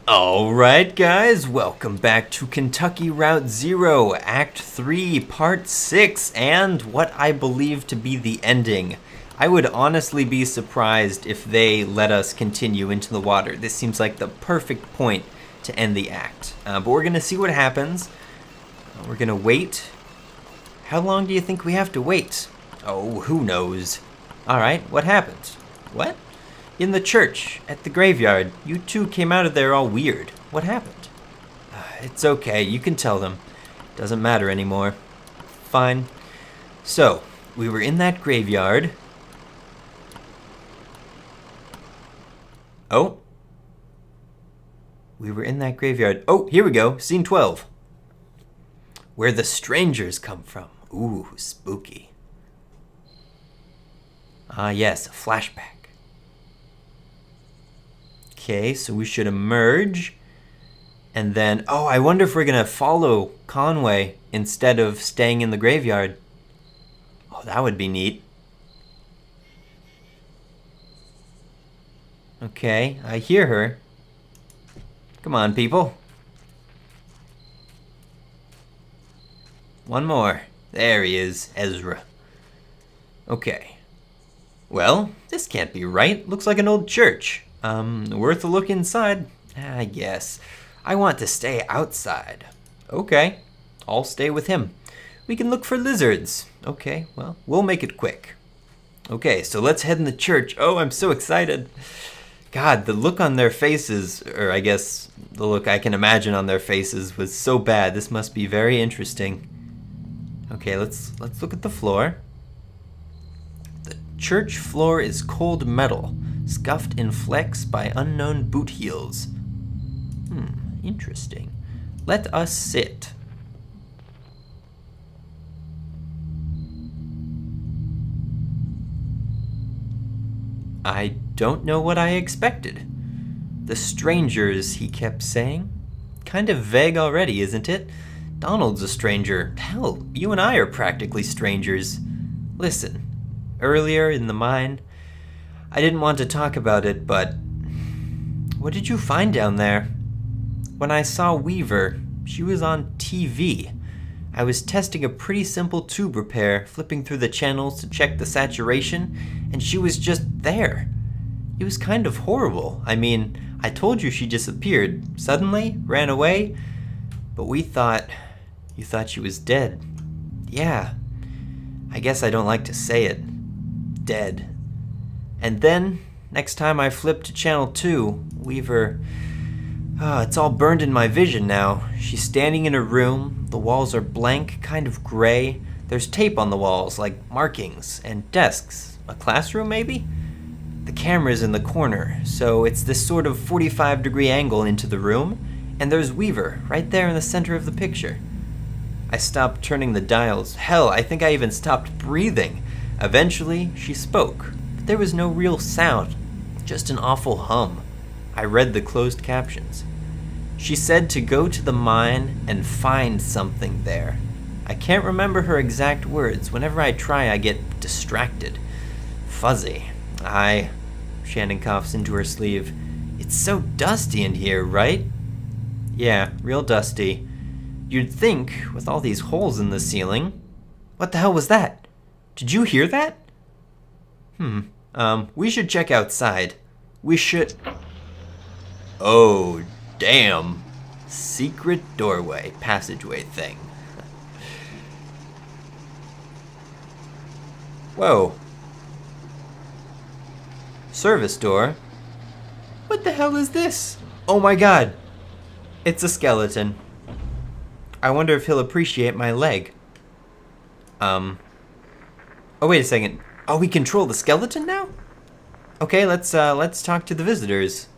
Alright, guys, welcome back to Kentucky Route Zero, Act 3, Part 6, and what I believe to be the ending. I would honestly be surprised if they let us continue into the water. This seems like the perfect point to end the act. But we're going to see what happens. We're going to wait. How long do you think we have to wait? Oh, who knows? Alright, what happened? What? In the church, at the graveyard, you two came out of there all weird. What happened? It's okay, you can tell them. Doesn't matter anymore. Fine. So, we were in that graveyard. Oh. We were in that graveyard. Oh, here we go, scene 12. Where the strangers come from. Ooh, spooky. Ah, yes, a flashback. Okay, so we should emerge. And then, oh, I wonder if we're going to follow Conway instead of staying in the graveyard. Oh, that would be neat. Okay, I hear her. Come on, people. One more. There he is, Ezra. Okay. Well, this can't be right. Looks like an old church. Worth a look inside, I guess. I want to stay outside. Okay, I'll stay with him. We can look for lizards. Okay, well, we'll make it quick. Okay, so let's head in the church. Oh, I'm so excited. God, the look on their faces, or I guess the look I can imagine on their faces was so bad. This must be very interesting. Okay, let's look at the floor. The church floor is cold metal, scuffed in flecks by unknown boot heels. Interesting. Let us sit. I don't know what I expected. The strangers, he kept saying. Kind of vague already, isn't it? Donald's a stranger. Hell, you and I are practically strangers. Listen, earlier in the mine, I didn't want to talk about it, but what did you find down there? When I saw Weaver, she was on TV. I was testing a pretty simple tube repair, flipping through the channels to check the saturation, and she was just there. It was kind of horrible. I mean, I told you she disappeared, suddenly, ran away, but you thought she was dead. Yeah, I guess I don't like to say it. Dead. And then, next time I flipped to channel 2, Weaver... it's all burned in my vision now. She's standing in a room. The walls are blank, kind of gray. There's tape on the walls, like markings, and desks. A classroom, maybe? The camera's in the corner, so it's this sort of 45-degree angle into the room, and there's Weaver, right there in the center of the picture. I stopped turning the dials. Hell, I think I even stopped breathing. Eventually, she spoke. But there was no real sound, just an awful hum. I read the closed captions. She said to go to the mine and find something there. I can't remember her exact words. Whenever I try, I get distracted. Fuzzy. Shannon coughs into her sleeve. It's so dusty in here, right? Yeah, real dusty. You'd think, with all these holes in the ceiling... What the hell was that? Did you hear that? We should check outside. We should... Oh, damn. Secret doorway, passageway thing. Whoa. Service door? What the hell is this? Oh my god. It's a skeleton. I wonder if he'll appreciate my leg. Oh, wait a second. Oh, we control the skeleton now? Okay, let's talk to the visitors.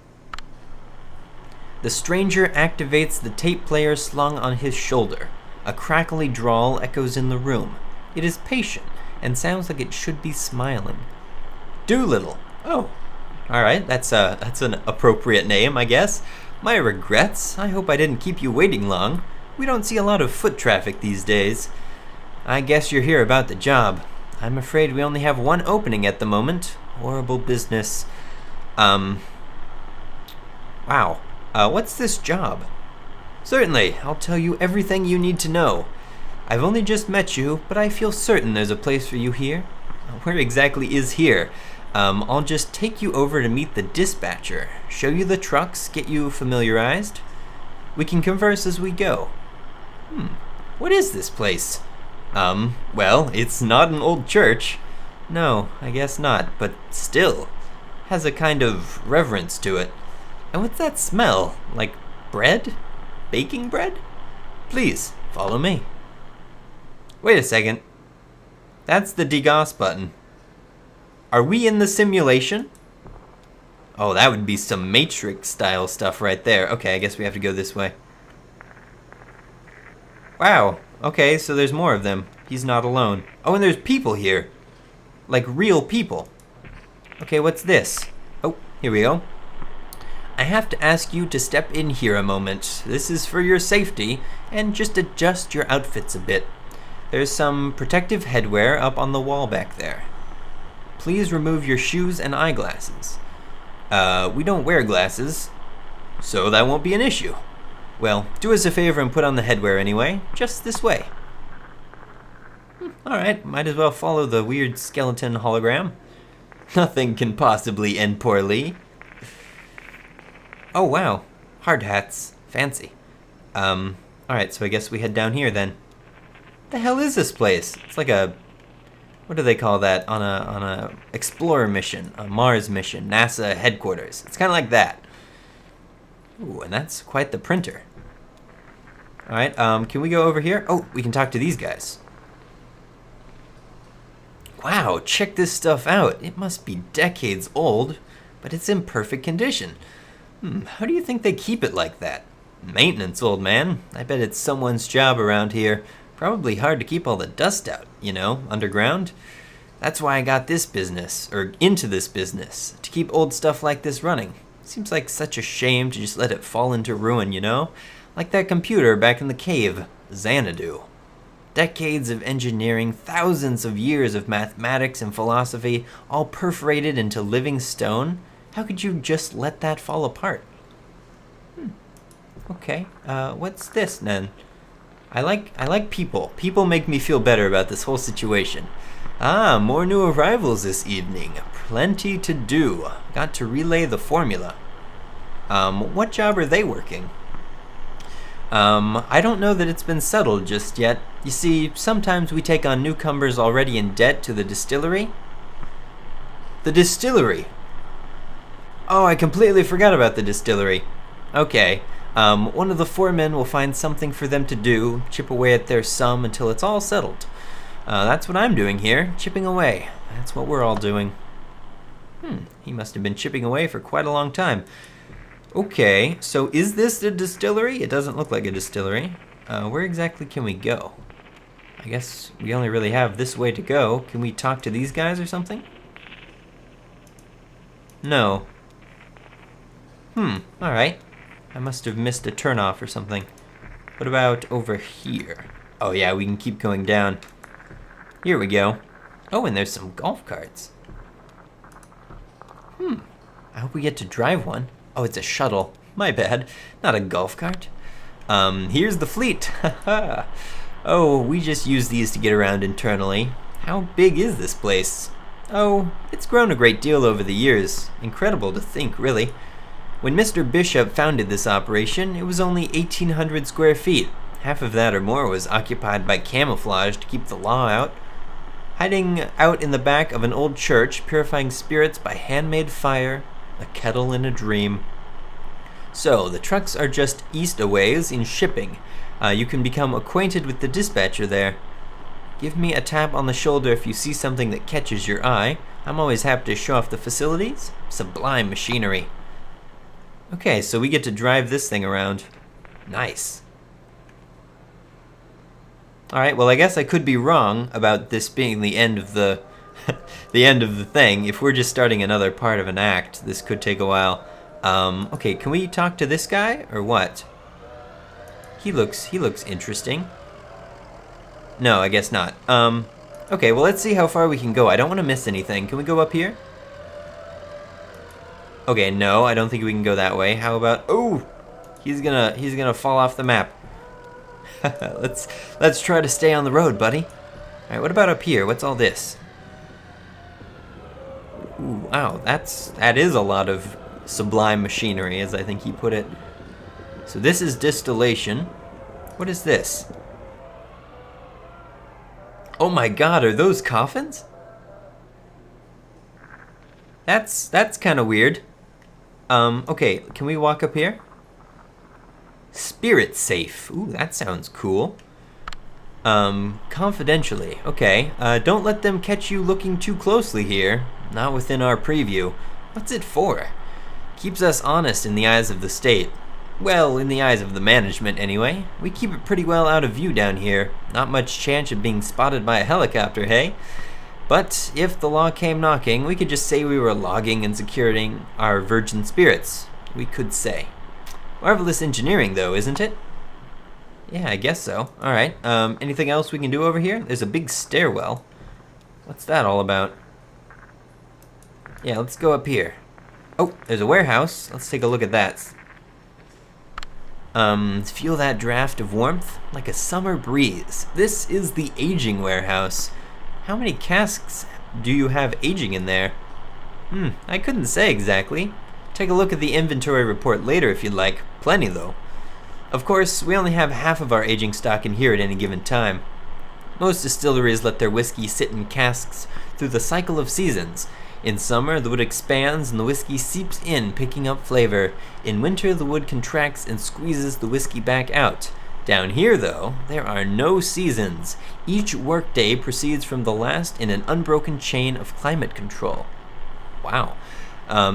The stranger activates the tape player slung on his shoulder. A crackly drawl echoes in the room. It is patient and sounds like it should be smiling. Doolittle. Oh, all right. That's an appropriate name, I guess. My regrets. I hope I didn't keep you waiting long. We don't see a lot of foot traffic these days. I guess you're here about the job. I'm afraid we only have one opening at the moment. Horrible business. Wow. What's this job? Certainly, I'll tell you everything you need to know. I've only just met you, but I feel certain there's a place for you here. Where exactly is here? I'll just take you over to meet the dispatcher, show you the trucks, get you familiarized. We can converse as we go. What is this place? Well, it's not an old church. No, I guess not, but still. Has a kind of reverence to it. And what's that smell? Like bread? Baking bread? Please, follow me. Wait a second. That's the degauss button. Are we in the simulation? Oh, that would be some Matrix style stuff right there. Okay, I guess we have to go this way. Wow. Okay, so there's more of them. He's not alone. Oh, and there's people here. Like real people. Okay, what's this? Oh, here we go. I have to ask you to step in here a moment. This is for your safety, and just adjust your outfits a bit. There's some protective headwear up on the wall back there. Please remove your shoes and eyeglasses. We don't wear glasses, so that won't be an issue. Well, do us a favor and put on the headwear anyway, just this way. Alright, might as well follow the weird skeleton hologram. Nothing can possibly end poorly. Oh wow, hard hats, fancy. Alright, so I guess we head down here then. The hell is this place? It's like a, what do they call that on a explorer mission, a Mars mission, NASA headquarters. It's kind of like that. Ooh, and that's quite the printer. Alright, can we go over here? Oh, we can talk to these guys. Wow, check this stuff out. It must be decades old, but it's in perfect condition. How do you think they keep it like that? Maintenance, old man. I bet it's someone's job around here. Probably hard to keep all the dust out, you know, underground. That's why I got this business, or into this business, to keep old stuff like this running. Seems like such a shame to just let it fall into ruin, you know? Like that computer back in the cave, Xanadu. Decades of engineering, thousands of years of mathematics and philosophy, all perforated into living stone. How could you just let that fall apart? Okay, what's this then? I like people. People make me feel better about this whole situation. Ah, more new arrivals this evening. Plenty to do. Got to relay the formula. What job are they working? I don't know that it's been settled just yet. You see, sometimes we take on newcomers already in debt to the distillery. The distillery? Oh, I completely forgot about the distillery. Okay, one of the foremen will find something for them to do, chip away at their sum until it's all settled. That's what I'm doing here, chipping away. That's what we're all doing. He must have been chipping away for quite a long time. Okay, so is this the distillery? It doesn't look like a distillery. Where exactly can we go? I guess we only really have this way to go. Can we talk to these guys or something? No. Alright. I must have missed a turnoff or something. What about over here? Oh yeah, we can keep going down. Here we go. Oh, and there's some golf carts. I hope we get to drive one. Oh, it's a shuttle. My bad. Not a golf cart. Here's the fleet. Oh, we just use these to get around internally. How big is this place? Oh, it's grown a great deal over the years. Incredible to think, really. When Mr. Bishop founded this operation, it was only 1,800 square feet. Half of that or more was occupied by camouflage to keep the law out. Hiding out in the back of an old church, purifying spirits by handmade fire, a kettle in a dream. So, the trucks are just east a ways in shipping. You can become acquainted with the dispatcher there. Give me a tap on the shoulder if you see something that catches your eye. I'm always happy to show off the facilities. Sublime machinery. Okay, so we get to drive this thing around. Nice. Alright, well I guess I could be wrong about this being the end of the the end of the thing. If we're just starting another part of an act, this could take a while. Okay, can we talk to this guy or what? He looks interesting. No, I guess not. Okay, well let's see how far we can go. I don't want to miss anything. Can we go up here? Okay, no, I don't think we can go that way. How about... Oh! He's gonna fall off the map. Let's try to stay on the road, buddy. All right, what about up here? What's all this? Ooh, wow, that is a lot of sublime machinery, as I think he put it. So this is distillation. What is this? Oh my God, are those coffins? That's kind of weird. Okay, can we walk up here? Spirit safe. Ooh, that sounds cool. Confidentially. Okay, don't let them catch you looking too closely here. Not within our preview. What's it for? Keeps us honest in the eyes of the state. Well, in the eyes of the management, anyway. We keep it pretty well out of view down here. Not much chance of being spotted by a helicopter, hey? But if the law came knocking, we could just say we were logging and securing our virgin spirits. We could say. Marvelous engineering, though, isn't it? Yeah, I guess so. Alright, anything else we can do over here? There's a big stairwell. What's that all about? Yeah, let's go up here. Oh, there's a warehouse. Let's take a look at that. Feel that draft of warmth? Like a summer breeze. This is the aging warehouse. How many casks do you have aging in there? I couldn't say exactly. Take a look at the inventory report later if you'd like. Plenty, though. Of course, we only have half of our aging stock in here at any given time. Most distilleries let their whiskey sit in casks through the cycle of seasons. In summer, the wood expands and the whiskey seeps in, picking up flavor. In winter, the wood contracts and squeezes the whiskey back out. Down here, though, there are no seasons. Each workday proceeds from the last in an unbroken chain of climate control. Wow.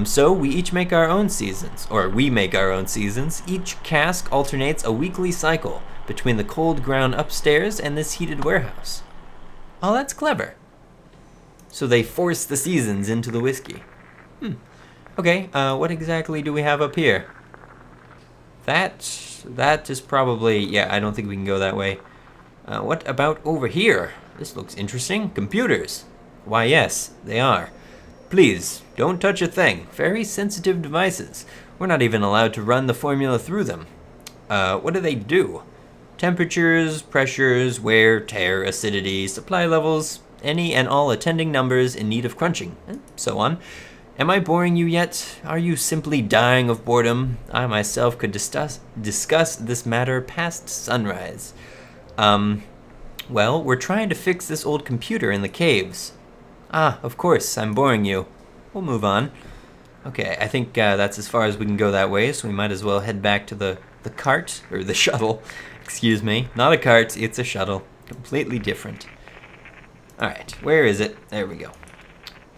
So we each make our own seasons, or we make our own seasons. Each cask alternates a weekly cycle between the cold ground upstairs and this heated warehouse. Oh, that's clever. So they force the seasons into the whiskey. Okay, what exactly do we have up here? That is probably, yeah, I don't think we can go that way. What about over here? This looks interesting. Computers. Why, yes, they are. Please, don't touch a thing. Very sensitive devices. We're not even allowed to run the formula through them. What do they do? Temperatures, pressures, wear, tear, acidity, supply levels, any and all attending numbers in need of crunching, and so on. Am I boring you yet? Are you simply dying of boredom? I myself could discuss this matter past sunrise. Well, we're trying to fix this old computer in the caves. Ah, of course, I'm boring you. We'll move on. Okay, I think that's as far as we can go that way, so we might as well head back to the cart, or the shuttle. Excuse me, not a cart, it's a shuttle. Completely different. Alright, where is it? There we go.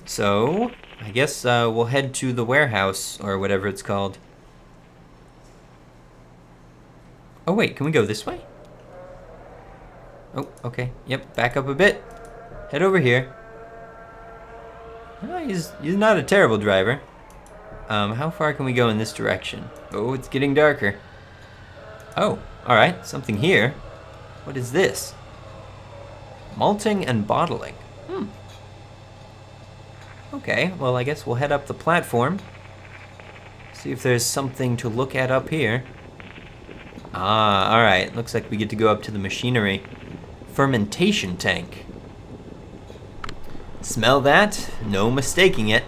So, I guess we'll head to the warehouse, or whatever it's called. Oh wait, can we go this way? Oh, okay. Yep, back up a bit. Head over here. Oh, he's not a terrible driver. How far can we go in this direction? Oh, it's getting darker. Oh, alright, something here. What is this? Malting and bottling. Okay, well, I guess we'll head up the platform. See if there's something to look at up here. Ah, alright. Looks like we get to go up to the machinery. Fermentation tank. Smell that? No mistaking it.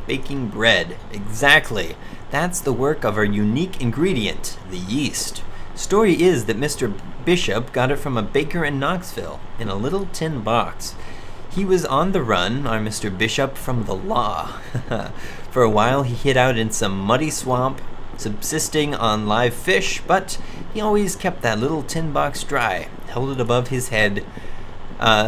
Baking bread. Exactly. That's the work of our unique ingredient, the yeast. Story is that Mr. Bishop got it from a baker in Knoxville, in a little tin box. He was on the run, our Mr. Bishop, from the law. For a while he hid out in some muddy swamp, subsisting on live fish, but he always kept that little tin box dry, held it above his head.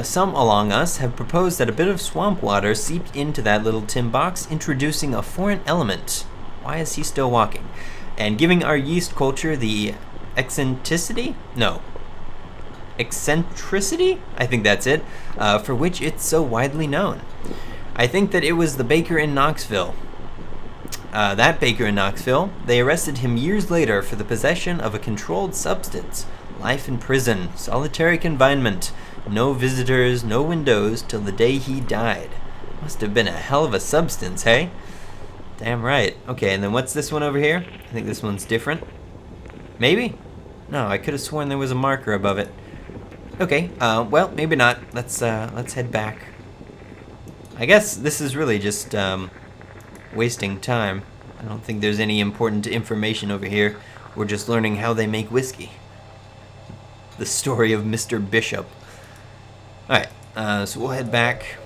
Some along us have proposed that a bit of swamp water seeped into that little tin box, introducing a foreign element. Why is he still walking? And giving our yeast culture the eccentricity? No. Eccentricity? I think that's it, for which it's so widely known. I think that it was the baker in Knoxville. That baker in Knoxville, they arrested him years later for the possession of a controlled substance. Life in prison, solitary confinement, no visitors, no windows, till the day he died. Must have been a hell of a substance, hey? Damn right. Okay, and then what's this one over here? I think this one's different. Maybe? No, I could have sworn there was a marker above it. Okay, well, maybe not. Let's head back. I guess this is really just, wasting time. I don't think there's any important information over here. We're just learning how they make whiskey. The story of Mr. Bishop. Alright, so we'll head back.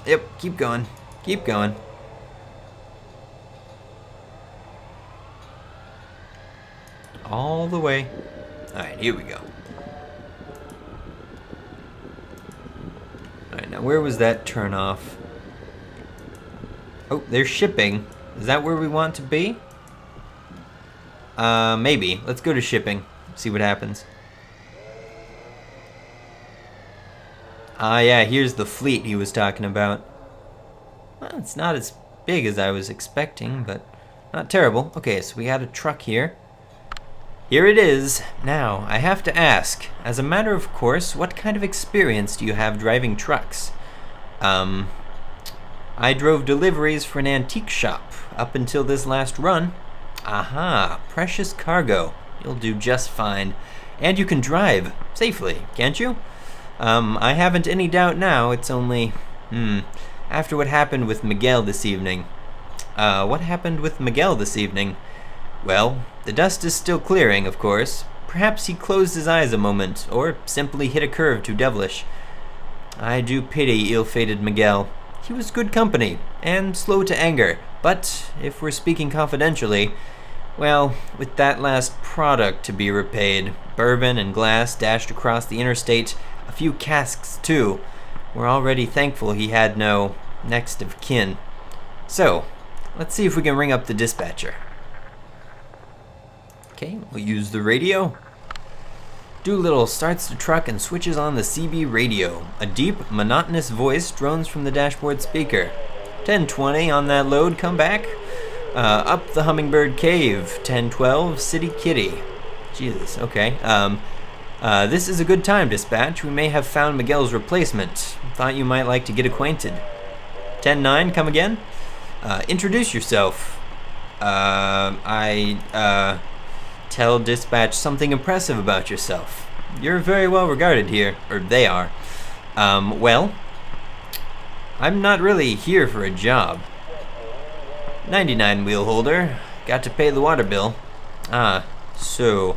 Yep, keep going. Keep going. All the way. Alright, here we go. Alright, now where was that turn off? Oh, there's shipping. Is that where we want to be? Maybe. Let's go to shipping. See what happens. Ah, yeah, here's the fleet he was talking about. Well, it's not as big as I was expecting, but not terrible. Okay, so we got a truck here. Here it is. Now, I have to ask, as a matter of course, what kind of experience do you have driving trucks? I drove deliveries for an antique shop up until this last run. Aha, precious cargo. You'll do just fine. And you can drive safely, can't you? I haven't any doubt now. It's only, after what happened with Miguel this evening. What happened with Miguel this evening? Well, the dust is still clearing, of course. Perhaps he closed his eyes a moment, or simply hit a curve too devilish. I do pity ill-fated Miguel. He was good company, and slow to anger, but if we're speaking confidentially, well, with that last product to be repaid, bourbon and glass dashed across the interstate, a few casks too, we're already thankful he had no next of kin. So, let's see if we can ring up the dispatcher. Okay, we'll use the radio. Doolittle starts the truck and switches on the CB radio. A deep, monotonous voice drones from the dashboard speaker. 1020 on that load, come back. Up the Hummingbird Cave. 1012, City Kitty. Jesus, okay. This is a good time, dispatch. We may have found Miguel's replacement. Thought you might like to get acquainted. 10-9, come again? Introduce yourself. Tell dispatch something impressive about yourself. You're very well regarded here, or they are. Well, I'm not really here for a job. 99 wheel holder. Got to pay the water bill. Ah, so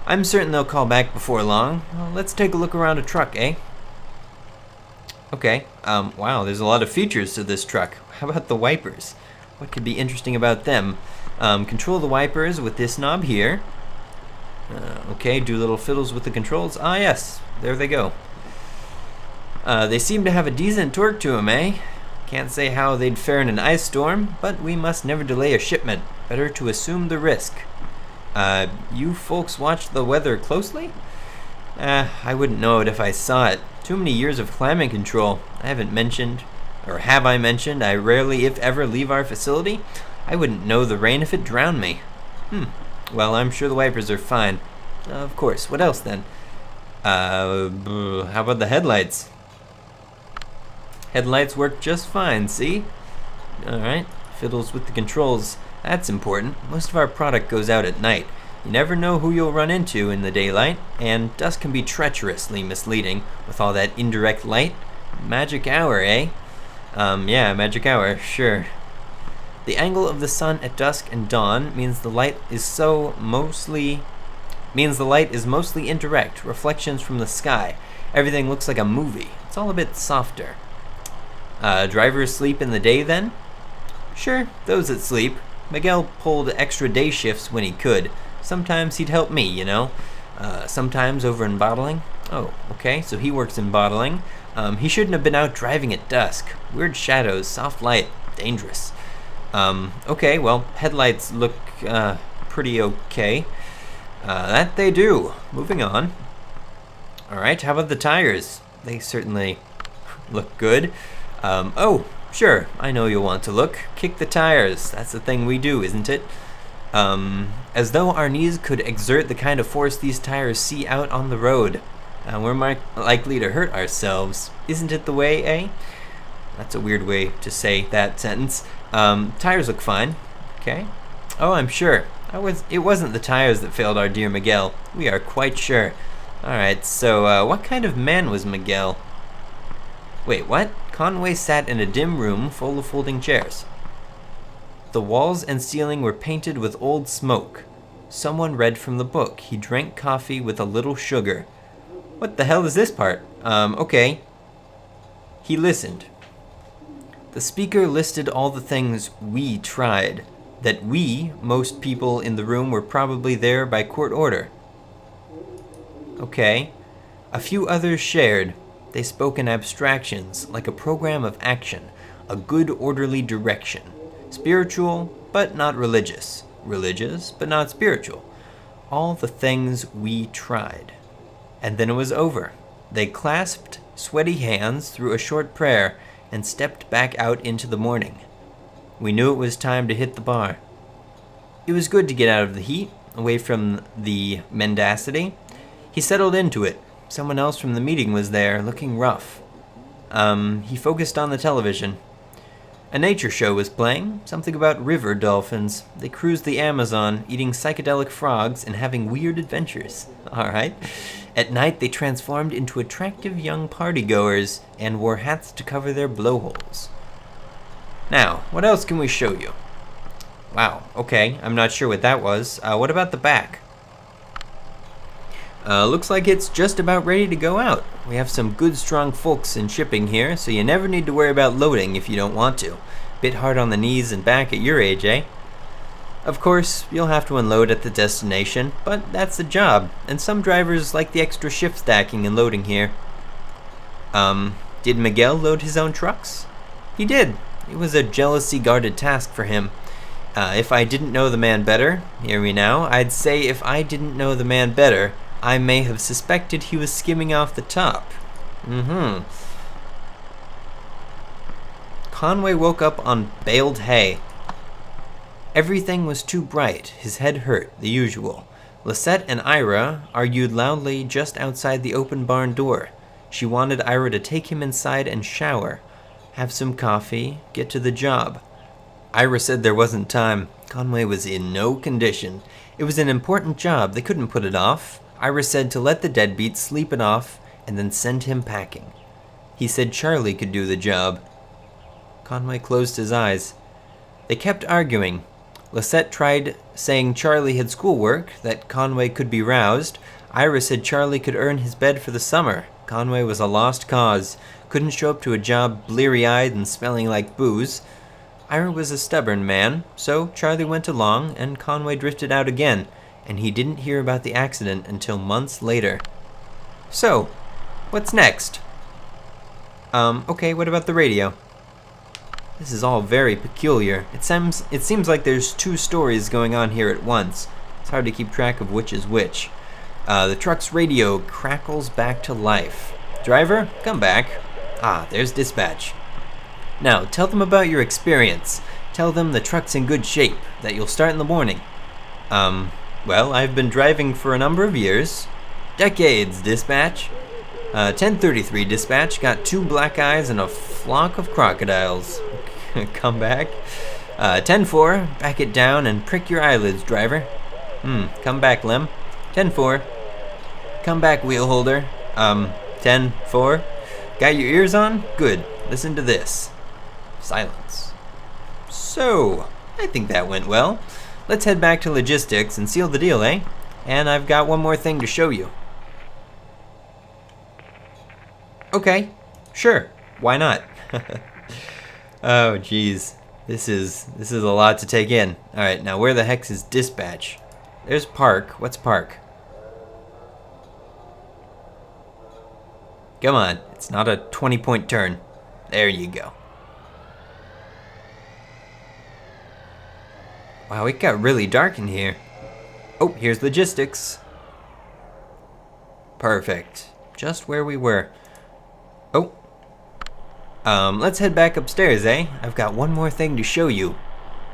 I'm certain they'll call back before long. Well, let's take a look around a truck, eh? Okay. Wow, there's a lot of features to this truck. How about the wipers? What could be interesting about them? Control the wipers with this knob here. Okay, do little fiddles with the controls. Ah, yes, there they go. They seem to have a decent torque to them, eh? Can't say how they'd fare in an ice storm, but we must never delay a shipment. Better to assume the risk. You folks watch the weather closely? I wouldn't know it if I saw it. Too many years of climate control. I haven't mentioned, or have I mentioned, I rarely, if ever, leave our facility? I wouldn't know the rain if it drowned me. Well, I'm sure the wipers are fine. Of course. What else, then? How about the headlights? Headlights work just fine, see? Alright. Fiddles with the controls. That's important. Most of our product goes out at night. You never know who you'll run into in the daylight, and dusk can be treacherously misleading with all that indirect light. Magic hour, eh? Yeah, magic hour, sure. The angle of the sun at dusk and dawn means the light is mostly indirect, reflections from the sky. Everything looks like a movie. It's all a bit softer. Drivers sleep in the day then? Sure, those that sleep. Miguel pulled extra day shifts when he could. Sometimes he'd help me, you know. Sometimes over in bottling. Oh, okay, so he works in bottling. He shouldn't have been out driving at dusk. Weird shadows, soft light, dangerous. Okay, well, headlights look pretty okay. That they do. Moving on. Alright, how about the tires? They certainly look good. Oh, sure, I know you'll want to look. Kick the tires. That's the thing we do, isn't it? As though our knees could exert the kind of force these tires see out on the road. We're more likely to hurt ourselves. Isn't it the way, eh? That's a weird way to say that sentence. Tires look fine. Okay. Oh, I'm sure. It wasn't the tires that failed our dear Miguel. We are quite sure. Alright, so what kind of man was Miguel? Wait, what? Conway sat in a dim room full of folding chairs. The walls and ceiling were painted with old smoke. Someone read from the book. He drank coffee with a little sugar. What the hell is this part? Okay. He listened. The speaker listed all the things we tried. That we, most people in the room, were probably there by court order. Okay. A few others shared. They spoke in abstractions, like a program of action, a good orderly direction. Spiritual, but not religious. Religious, but not spiritual. All the things we tried. And then it was over. They clasped sweaty hands through a short prayer and stepped back out into the morning. We knew it was time to hit the bar. It was good to get out of the heat, away from the mendacity. He settled into it. Someone else from the meeting was there, looking rough. He focused on the television. A nature show was playing, something about river dolphins. They cruised the Amazon, eating psychedelic frogs and having weird adventures. Alright. At night, they transformed into attractive young partygoers and wore hats to cover their blowholes. Now, what else can we show you? Wow, okay, I'm not sure what that was. What about the back? Looks like it's just about ready to go out. We have some good strong folks in shipping here, so you never need to worry about loading if you don't want to. Bit hard on the knees and back at your age, eh? Of course, you'll have to unload at the destination, but that's the job, and some drivers like the extra shift stacking and loading here. Did Miguel load his own trucks? He did. It was a jealousy-guarded task for him. If I didn't know the man better, hear me now, I'd say if I didn't know the man better, I may have suspected he was skimming off the top. Conway woke up on baled hay. Everything was too bright. His head hurt, the usual. Lisette and Ira argued loudly just outside the open barn door. She wanted Ira to take him inside and shower, have some coffee, get to the job. Ira said there wasn't time. Conway was in no condition. It was an important job. They couldn't put it off. Ira said to let the deadbeat sleep it off and then send him packing. He said Charlie could do the job. Conway closed his eyes. They kept arguing. Lisette tried saying Charlie had schoolwork, that Conway could be roused. Ira said Charlie could earn his bed for the summer. Conway was a lost cause. Couldn't show up to a job bleary-eyed and smelling like booze. Ira was a stubborn man, so Charlie went along and Conway drifted out again, and he didn't hear about the accident until months later. So, what's next? Okay, what about the radio? This is all very peculiar. It seems like there's two stories going on here at once. It's hard to keep track of which is which. The truck's radio crackles back to life. Driver, come back. Ah, there's dispatch. Now, tell them about your experience. Tell them the truck's in good shape, that you'll start in the morning. Well, I've been driving for a number of years. Decades, dispatch. 1033, dispatch. Got 2 black eyes and a flock of crocodiles. Come back. 10-4, back it down and prick your eyelids, driver. Come back, Lem. 10-4. Come back, wheel holder. 10-4. Got your ears on? Good. Listen to this. Silence. So, I think that went well. Let's head back to logistics and seal the deal, eh? And I've got one more thing to show you. Okay, sure. Why not? Oh, geez. This is a lot to take in. Alright, now where the heck is dispatch? There's park. What's park? Come on, it's not a 20-point turn. There you go. Wow, it got really dark in here. Oh, here's logistics. Perfect. Just where we were. Oh. Let's head back upstairs, eh? I've got one more thing to show you.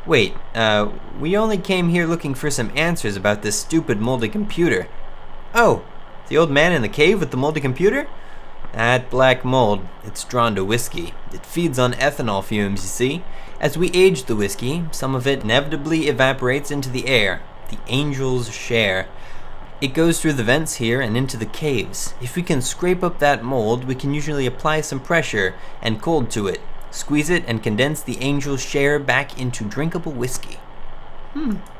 Wait, we only came here looking for some answers about this stupid moldy computer. Oh, the old man in the cave with the moldy computer? That black mold, it's drawn to whiskey. It feeds on ethanol fumes, you see. As we age the whiskey, some of it inevitably evaporates into the air, the Angel's Share. It goes through the vents here and into the caves. If we can scrape up that mold, we can usually apply some pressure and cold to it, squeeze it, and condense the Angel's Share back into drinkable whiskey.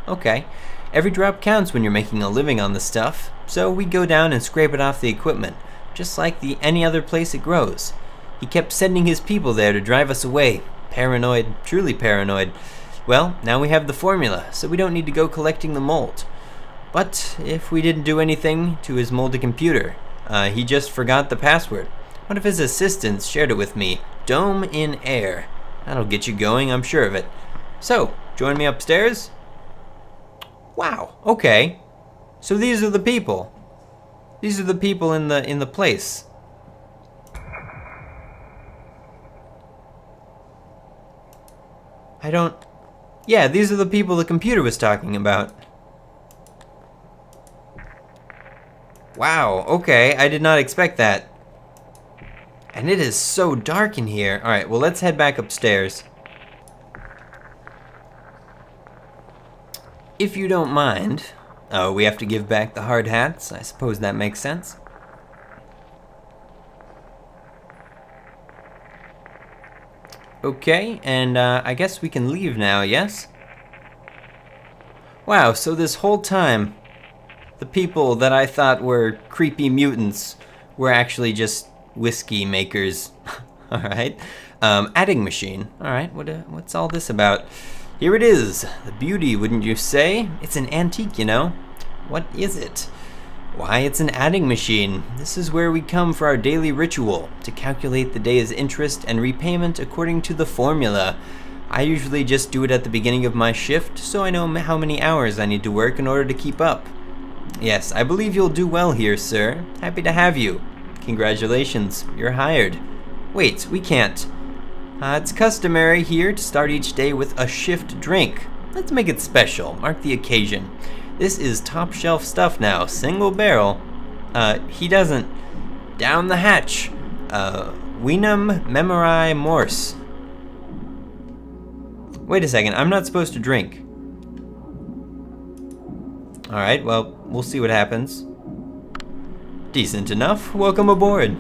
Okay. Every drop counts when you're making a living on the stuff, so we go down and scrape it off the equipment, just like any other place it grows. He kept sending his people there to drive us away. Paranoid, truly paranoid. Well, now we have the formula, so we don't need to go collecting the mold. But if we didn't do anything to his moldy computer, he just forgot the password. One of his assistants shared it with me. Dome in air. That'll get you going, I'm sure of it. So, join me upstairs? Wow, okay. So these are the people. These are the people in the place. Yeah, these are the people the computer was talking about. Wow, okay, I did not expect that. And it is so dark in here. Alright, well, let's head back upstairs. If you don't mind. Oh, we have to give back the hard hats. I suppose that makes sense. Okay, and I guess we can leave now, yes? Wow, so this whole time, the people that I thought were creepy mutants were actually just whiskey makers. Alright. Adding machine. Alright, what's all this about? Here it is. The beauty, wouldn't you say? It's an antique, you know. What is it? Why, it's an adding machine. This is where we come for our daily ritual, to calculate the day's interest and repayment according to the formula. I usually just do it at the beginning of my shift, so I know how many hours I need to work in order to keep up. Yes, I believe you'll do well here, sir. Happy to have you. Congratulations, you're hired. Wait, we can't. It's customary here to start each day with a shift drink. Let's make it special, mark the occasion. This is top shelf stuff now, single barrel. He doesn't. Down the hatch. Wenum Memori Morse. Wait a second, I'm not supposed to drink. Alright, well, we'll see what happens. Decent enough. Welcome aboard.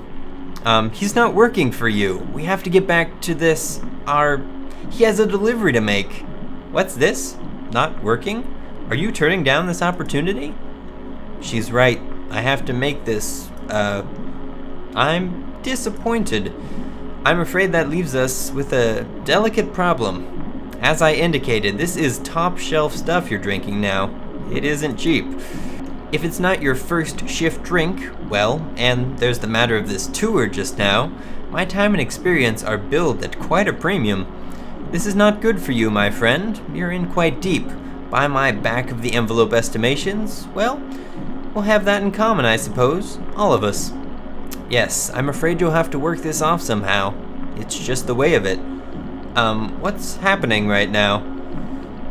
He's not working for you. We have to get back to this. He has a delivery to make. What's this? Not working? Are you turning down this opportunity? She's right. I have to make this. I'm disappointed. I'm afraid that leaves us with a delicate problem. As I indicated, this is top shelf stuff you're drinking now. It isn't cheap. If it's not your first shift drink, well, and there's the matter of this tour just now, my time and experience are billed at quite a premium. This is not good for you, my friend. You're in quite deep. By my back of the envelope estimations, well, we'll have that in common, I suppose. All of us. Yes, I'm afraid you'll have to work this off somehow. It's just the way of it. What's happening right now?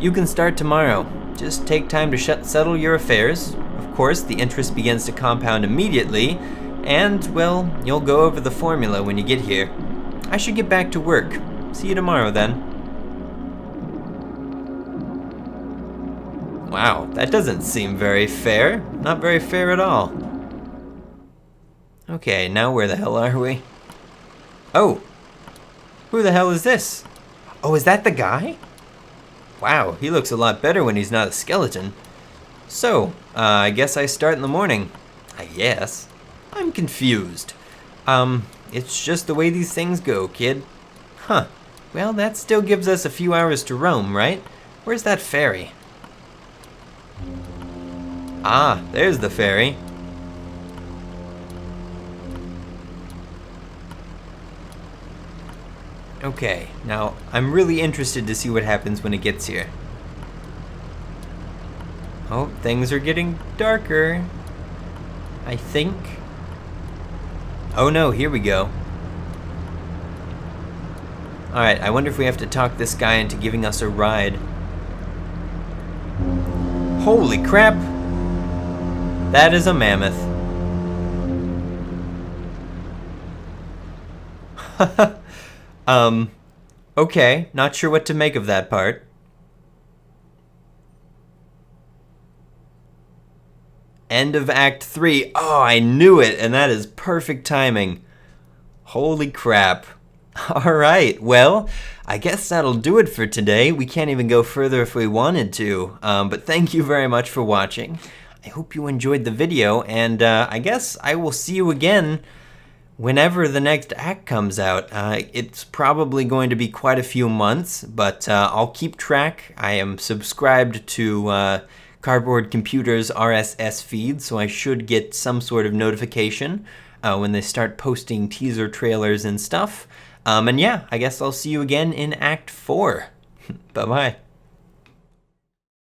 You can start tomorrow. Just take time to settle your affairs. Of course, the interest begins to compound immediately, and, well, you'll go over the formula when you get here. I should get back to work. See you tomorrow, then. Wow, that doesn't seem very fair. Not very fair at all. Okay, now where the hell are we? Oh! Who the hell is this? Oh, is that the guy? Wow, he looks a lot better when he's not a skeleton. So, I guess I start in the morning. I guess. I'm confused. It's just the way these things go, kid. Huh. Well, that still gives us a few hours to roam, right? Where's that ferry? Ah, there's the ferry. Okay, now I'm really interested to see what happens when it gets here. Oh, things are getting darker. I think. Oh no, here we go. Alright, I wonder if we have to talk this guy into giving us a ride. Holy crap! That is a mammoth. Okay, not sure what to make of that part. End of Act 3. Oh, I knew it, and that is perfect timing. Holy crap. All right, well, I guess that'll do it for today. We can't even go further if we wanted to, but thank you very much for watching. I hope you enjoyed the video, and I guess I will see you again whenever the next act comes out. It's probably going to be quite a few months, but I'll keep track. I am subscribed to Cardboard Computer's RSS feed, so I should get some sort of notification when they start posting teaser trailers and stuff. And yeah, I guess I'll see you again in Act 4. Bye-bye.